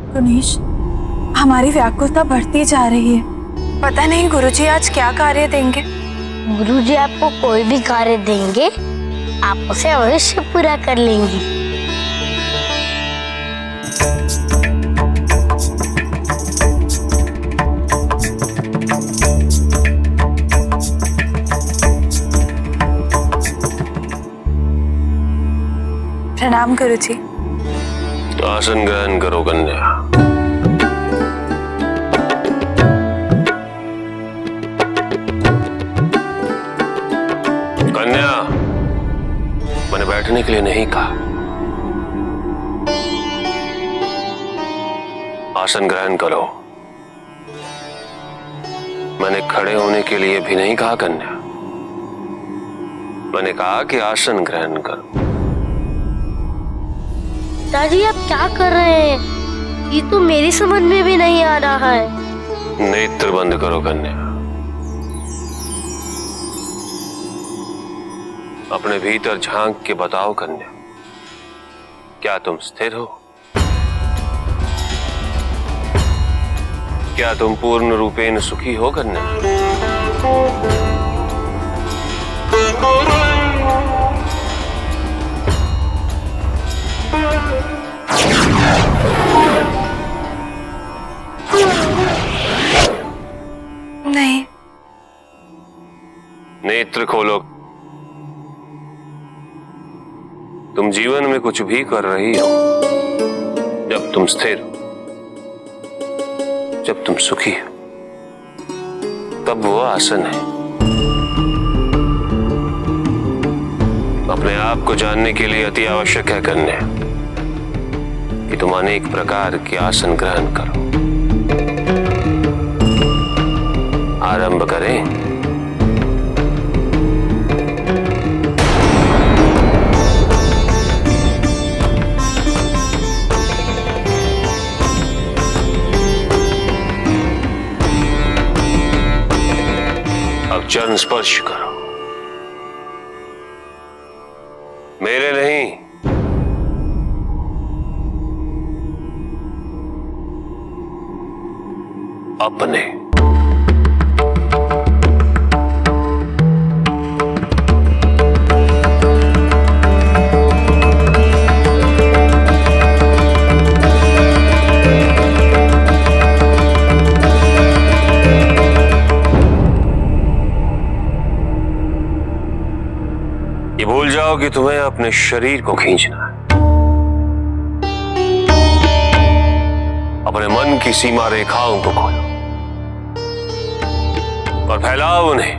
गुनीश, हमारी व्याकुलता बढ़ती जा रही है। पता नहीं गुरुजी आज क्या कार्य देंगे। गुरुजी आपको कोई भी कार्य देंगे, आप उसे अवश्य पूरा कर लेंगी। प्रणाम गुरुजी। आसन ग्रहण करो कन्या। कन्या, मैंने बैठने के लिए नहीं कहा, आसन ग्रहण करो। मैंने खड़े होने के लिए भी नहीं कहा कन्या, मैंने कहा कि आसन ग्रहण करो। दादी आप क्या कर रहे हैं? ये तो मेरी समझ में भी नहीं आ रहा है। नेत्र बंद करो कन्या। अपने भीतर झांक के बताओ कन्या, क्या तुम स्थिर हो? क्या तुम पूर्ण रूपेण सुखी हो कन्या? नहीं। नेत्र खोलो। तुम जीवन में कुछ भी कर रही हो, जब तुम स्थिर हो, जब तुम सुखी हो, तब वो आसन है। अपने आप को जानने के लिए अति आवश्यक है कन्या कि तुम अनेक प्रकार के आसन ग्रहण करो। आरंभ करें। अब चरण स्पर्श करो। मेरे नहीं, अपने। ये भूल जाओ कि तुम्हें अपने शरीर को खींचना है। अपने मन की सीमा रेखाओं को खोलो और फैलाओ उन्हें।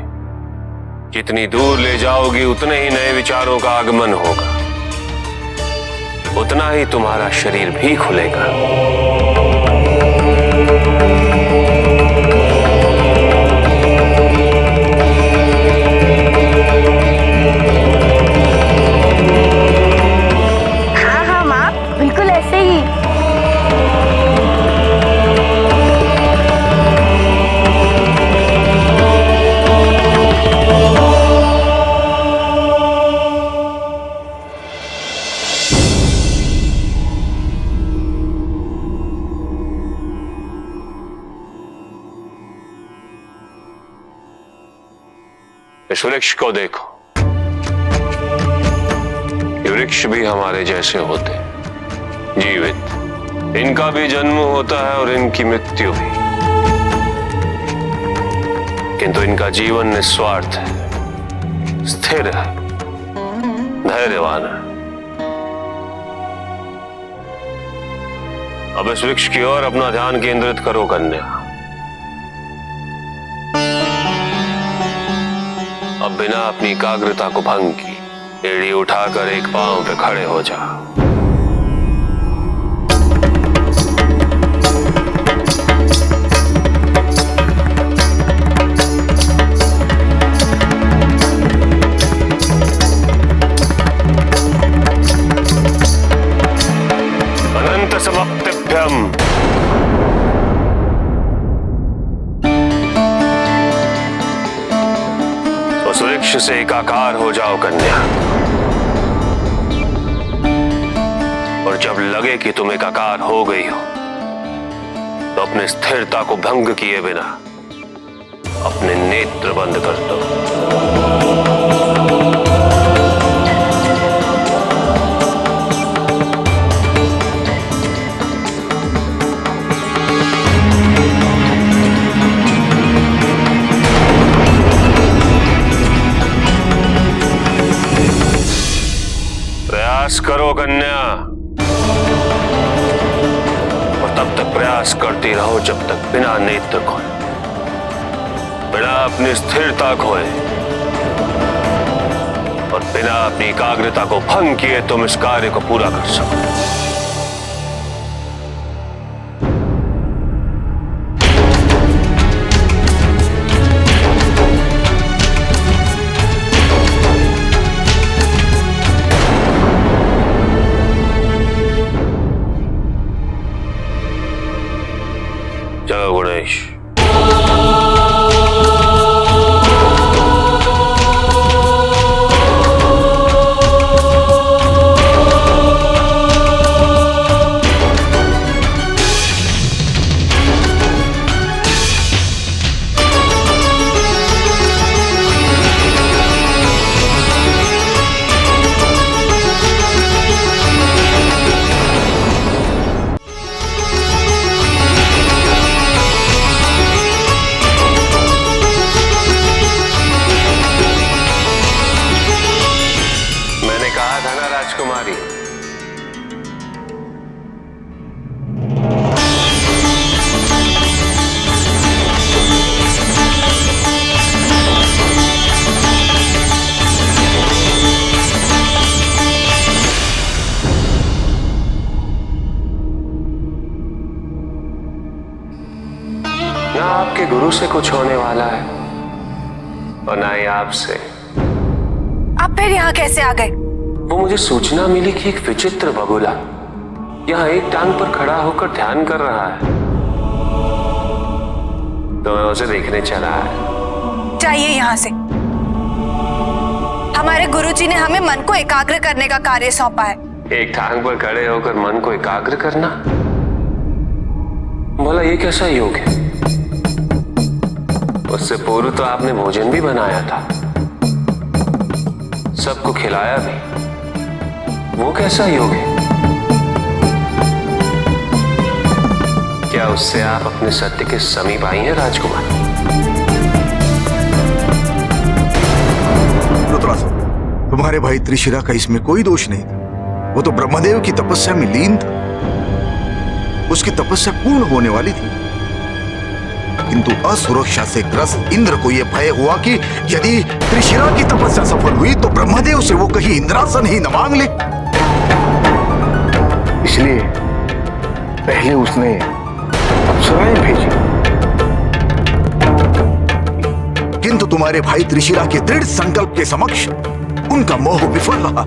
जितनी दूर ले जाओगी उतने ही नए विचारों का आगमन होगा, उतना ही तुम्हारा शरीर भी खुलेगा। इस वृक्ष को देखो। ये वृक्ष भी हमारे जैसे होते हैं, जीवित। इनका भी जन्म होता है और इनकी मृत्यु भी, किंतु इनका जीवन निस्वार्थ है, स्थिर है, धैर्यवान है। अब इस वृक्ष की ओर अपना ध्यान केंद्रित करो कन्या। अब बिना अपनी एकाग्रता को भंग की एड़ी उठाकर एक पांव पे खड़े हो जाओ। अनंत समाप्तिभ्यम। उस वृक्ष से एकाकार हो जाओ कन्या, और जब लगे कि तुम एकाकार हो गई हो, तो अपनी स्थिरता को भंग किए बिना अपने नेत्र बंद कर दो। प्रयास करो कन्या, और तब तक प्रयास करती रहो जब तक बिना नेत्र खोए, बिना अपनी स्थिरता खोए और बिना अपनी एकाग्रता को भंग किए तुम इस कार्य को पूरा कर सको। चलो गणेश। राजकुमारी, ना आपके गुरु से कुछ होने वाला है और ना ही आपसे। आप फिर यहाँ कैसे आ गए? वो मुझे सूचना मिली कि एक विचित्र बगुला यहाँ एक टांग पर खड़ा होकर ध्यान कर रहा है, तो मैं उसे देखने चला है। जाइए यहाँ से। हमारे गुरुजी ने हमें मन को एकाग्र करने का कार्य सौंपा है। एक टांग पर खड़े होकर मन को एकाग्र करना, भला ये कैसा योग है? उससे पूर्व तो आपने भोजन भी बनाया था, सबको खिलाया भी, वो कैसा योग है? क्या उससे आप अपने सत्य के समीप आई हैं राजकुमार? रुद्रासुर, तुम्हारे भाई त्रिशिरा का इसमें कोई दोष नहीं था। वो तो ब्रह्मदेव की तपस्या में लीन था, उसकी तपस्या पूर्ण होने वाली थी, किंतु असुरक्षा से ग्रस्त इंद्र को यह भय हुआ कि यदि त्रिशिरा की तपस्या सफल हुई तो ब्रह्मदेव से वो कहीं इंद्रासन ही न मांग ले। इसलिए पहले उसने अप्सराएं भेजी, किंतु तुम्हारे भाई त्रिशिरा के दृढ़ संकल्प के समक्ष उनका मोह विफल रहा।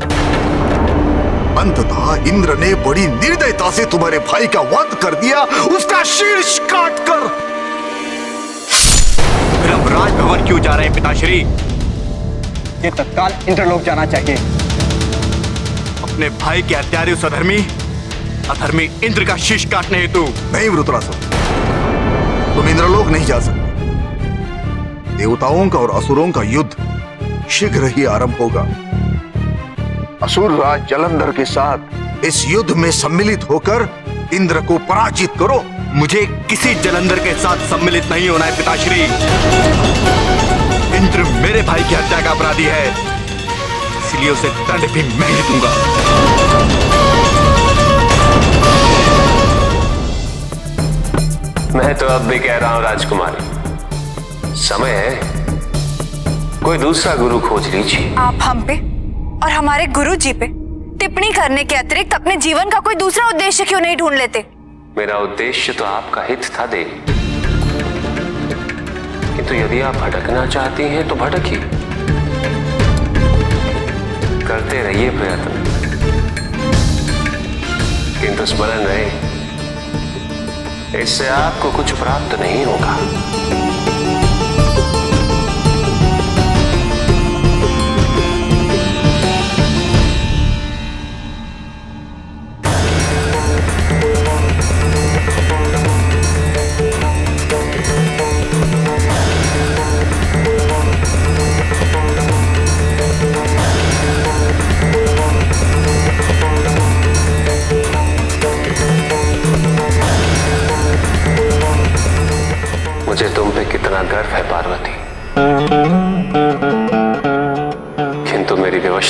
अंततः इंद्र ने बड़ी निर्दयता से तुम्हारे भाई का वध कर दिया, उसका शीर्ष काटकर। फिर अब राजभवन क्यों जा रहे हैं पिताश्री? ये तत्काल इंद्रलोक जाना चाहिए। अपने भाई के हत्यारे उस अधर्मी इंद्र का शीश काटने हेतु। नहीं वृत्रासुर, तुम इंद्रलोक नहीं जा सकते। देवताओं का और असुरों का युद्ध शीघ्र ही आरंभ होगा। असुर राज जलंधर के साथ इस युद्ध में सम्मिलित होकर इंद्र को पराजित करो। मुझे किसी जलंधर के साथ सम्मिलित नहीं होना है पिताश्री। इंद्र मेरे भाई की हत्या का अपराधी है, इसलिए उसे दंड भी मैं ही दूंगा। मैं तो अब भी कह रहा हूं राजकुमारी, समय है, कोई दूसरा गुरु खोज लीजिए। आप हम पे और हमारे गुरु जी पे टिप्पणी करने के अतिरिक्त अपने जीवन का कोई दूसरा उद्देश्य क्यों नहीं ढूंढ लेते? मेरा उद्देश्य तो आपका हित था देवी, किंतु यदि आप भटकना चाहती हैं तो भटकिए, करते रहिए प्रयत्न, किंतु स्मरण रहे इससे आपको कुछ प्राप्त नहीं होगा।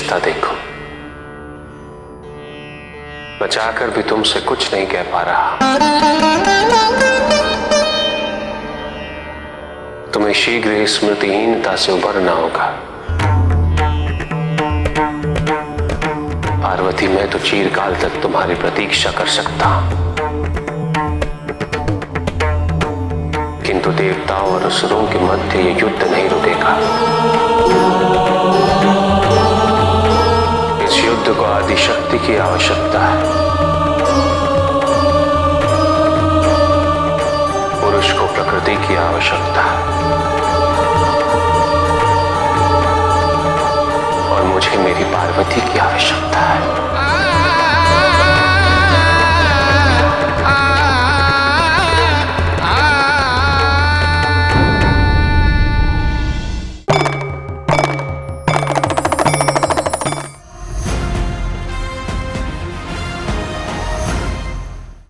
रिश्ता देखो, मैं चाहकर भी तुमसे कुछ नहीं कह पा रहा। तुम्हें शीघ्र ही स्मृतिहीनता से उभरना होगा। पार्वती, मैं तो चिरकाल तक तुम्हारी प्रतीक्षा कर सकता हूं, किंतु देवताओं और असुरों के मध्य ये युद्ध नहीं रुकेगा। इस युद्ध को आदिशक्ति की आवश्यकता है। पुरुष को प्रकृति की आवश्यकता है और मुझे मेरी पार्वती की आवश्यकता है।